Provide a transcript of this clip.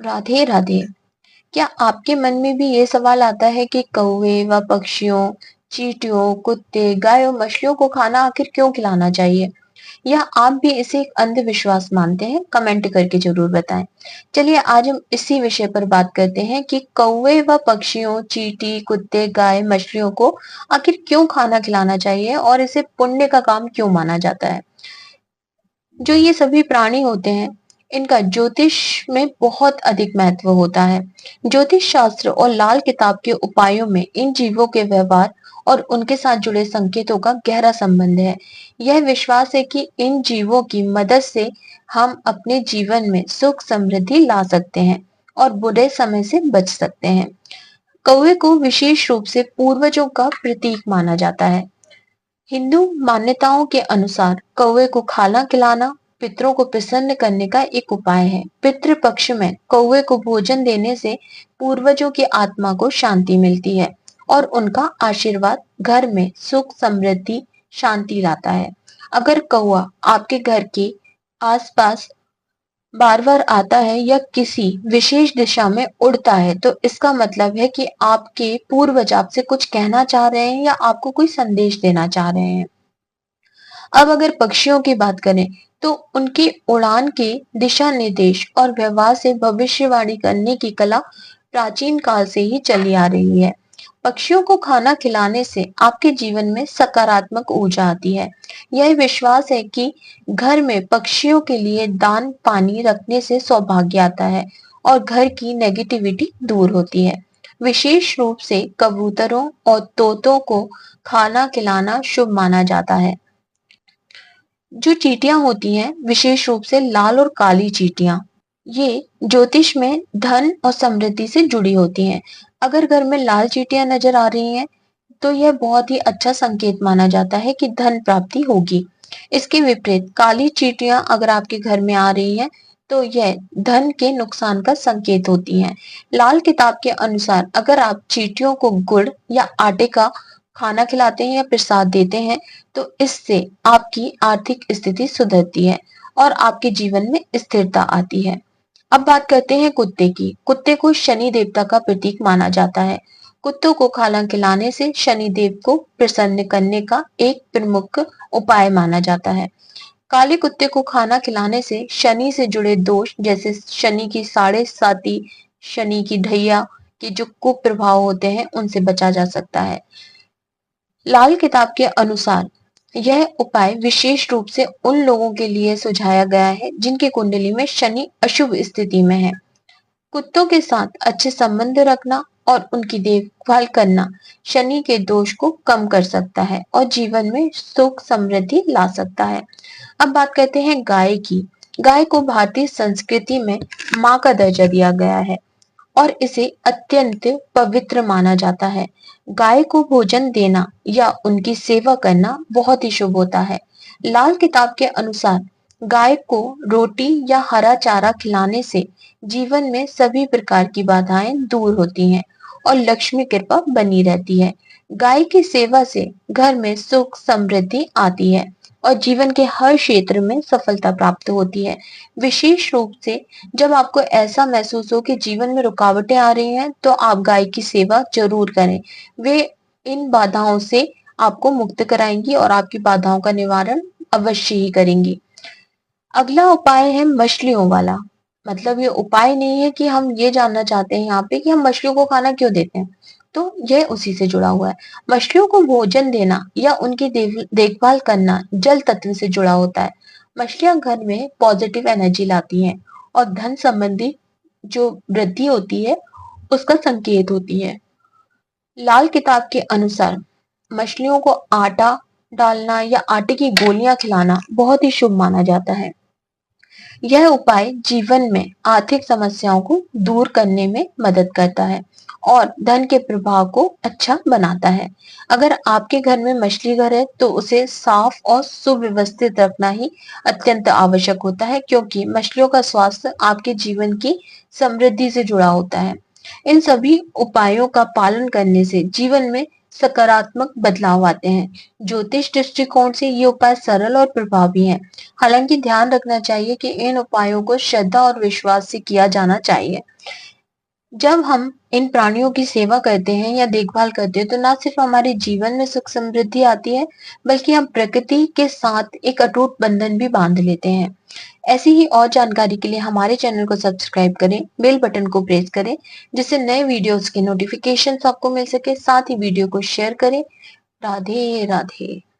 राधे राधे। क्या आपके मन में भी ये सवाल आता है कि कौवे व पक्षियों, चींटियों, कुत्ते, गाय और मछलियों को खाना आखिर क्यों खिलाना चाहिए? या आप भी इसे एक अंधविश्वास मानते हैं? कमेंट करके जरूर बताएं। चलिए आज हम इसी विषय पर बात करते हैं कि कौवे व पक्षियों, चींटी, कुत्ते, गाय, मछलियों को आखिर क्यों खाना खिलाना चाहिए और इसे पुण्य का काम क्यों माना जाता है। जो ये सभी प्राणी होते हैं, इनका ज्योतिष में बहुत अधिक महत्व होता है। ज्योतिष शास्त्र और लाल किताब के उपायों में इन जीवों के व्यवहार और उनके साथ जुड़े संकेतों का गहरा संबंध है। यह विश्वास है कि इन जीवों की मदद से हम अपने जीवन में सुख समृद्धि ला सकते हैं और बुरे समय से बच सकते हैं। कौवे को विशेष रूप से पूर्वजों का प्रतीक माना जाता है। हिंदू मान्यताओं के अनुसार कौवे को खाना खिलाना पितरों को प्रसन्न करने का एक उपाय है। पितृ पक्ष में कौवे को भोजन देने से पूर्वजों की आत्मा को शांति मिलती है और उनका आशीर्वाद घर में सुख समृद्धि शांति लाता है। अगर कौवा आपके घर के आसपास बार-बार आता है या किसी विशेष दिशा में उड़ता है, तो इसका मतलब है कि आपके पूर्वज आपसे कुछ कहना चाह रहे हैं या आपको कोई संदेश देना चाह रहे हैं। अब अगर पक्षियों की बात करें, तो उनकी उड़ान के दिशा निर्देश और व्यवहार से भविष्यवाणी करने की कला प्राचीन काल से ही चली आ रही है। पक्षियों को खाना खिलाने से आपके जीवन में सकारात्मक ऊर्जा आती है। यह विश्वास है कि घर में पक्षियों के लिए दान पानी रखने से सौभाग्य आता है और घर की नेगेटिविटी दूर होती है। विशेष रूप से कबूतरों और तोतों को खाना खिलाना शुभ माना जाता है। जो चींटियां होती हैं, विशेष रूप से लाल और काली चींटियां, ये ज्योतिष में धन और समृद्धि से जुड़ी होती हैं। अगर घर में लाल चींटियां नजर आ रही हैं, तो यह बहुत ही अच्छा संकेत माना जाता है कि धन प्राप्ति होगी। इसके विपरीत काली चींटियां अगर आपके घर में आ रही हैं, तो यह धन के नुकसान का संकेत होती हैं। लाल किताब के अनुसार अगर आप चींटियों को गुड़ या आटे का खाना खिलाते हैं या प्रसाद देते हैं, तो इससे आपकी आर्थिक स्थिति सुधरती है और आपके जीवन में स्थिरता आती है। अब बात करते हैं कुत्ते की। कुत्ते को शनि देवता का प्रतीक माना जाता है। कुत्तों को खाना खिलाने से शनि देव को प्रसन्न करने का एक प्रमुख उपाय माना जाता है। काले कुत्ते को खाना खिलाने से शनि से जुड़े दोष जैसे शनि की साढ़े साती, शनि की ढैया के जो कुप्रभाव होते हैं, उनसे बचा जा सकता है। लाल किताब के अनुसार यह उपाय विशेष रूप से उन लोगों के लिए सुझाया गया है जिनकी कुंडली में शनि अशुभ स्थिति में है। कुत्तों के साथ अच्छे संबंध रखना और उनकी देखभाल करना शनि के दोष को कम कर सकता है और जीवन में सुख समृद्धि ला सकता है। अब बात करते हैं गाय की। गाय को भारतीय संस्कृति में माँ का दर्जा दिया गया है और इसे अत्यंत पवित्र माना जाता है। गाय को भोजन देना या उनकी सेवा करना बहुत ही शुभ होता है। लाल किताब के अनुसार गाय को रोटी या हरा चारा खिलाने से जीवन में सभी प्रकार की बाधाएं दूर होती हैं और लक्ष्मी कृपा बनी रहती है। गाय की सेवा से घर में सुख समृद्धि आती है और जीवन के हर क्षेत्र में सफलता प्राप्त होती है। विशेष रूप से जब आपको ऐसा महसूस हो कि जीवन में रुकावटें आ रही हैं, तो आप गाय की सेवा जरूर करें। वे इन बाधाओं से आपको मुक्त कराएंगी और आपकी बाधाओं का निवारण अवश्य ही करेंगी। अगला उपाय है मछलियों वाला। मतलब ये उपाय नहीं है कि हम ये जानना चाहते हैं यहाँ पे कि हम मछलियों को खाना क्यों देते हैं, तो यह उसी से जुड़ा हुआ है। मछलियों को भोजन देना या उनकी देखभाल करना जल तत्व से जुड़ा होता है। मछलियां घर में पॉजिटिव एनर्जी लाती हैं और धन संबंधी जो वृद्धि होती है, उसका संकेत होती है। लाल किताब के अनुसार मछलियों को आटा डालना या आटे की गोलियां खिलाना बहुत ही शुभ माना जाता है। यह उपाय जीवन में आर्थिक समस्याओं को दूर करने में मदद करता है और धन के प्रभाव को अच्छा बनाता है। अगर आपके घर में मछली घर है, तो उसे साफ और सुव्यवस्थित रखना ही अत्यंत आवश्यक होता है, क्योंकि मछलियों का स्वास्थ्य आपके जीवन की समृद्धि से जुड़ा होता है। इन सभी उपायों का पालन करने से जीवन में सकारात्मक बदलाव आते हैं। ज्योतिष दृष्टिकोण से ये उपाय सरल और प्रभावी हैं। हालांकि ध्यान रखना चाहिए कि इन उपायों को श्रद्धा और विश्वास से किया जाना चाहिए। जब हम इन प्राणियों की सेवा करते हैं या देखभाल करते हैं, तो ना सिर्फ हमारे जीवन में सुख समृद्धि आती है, बल्कि हम प्रकृति के साथ एक अटूट बंधन भी बांध लेते हैं। ऐसी ही और जानकारी के लिए हमारे चैनल को सब्सक्राइब करें, बेल बटन को प्रेस करें, जिससे नए वीडियोस के नोटिफिकेशन आपको मिल सके। साथ ही वीडियो को शेयर करें। राधे राधे।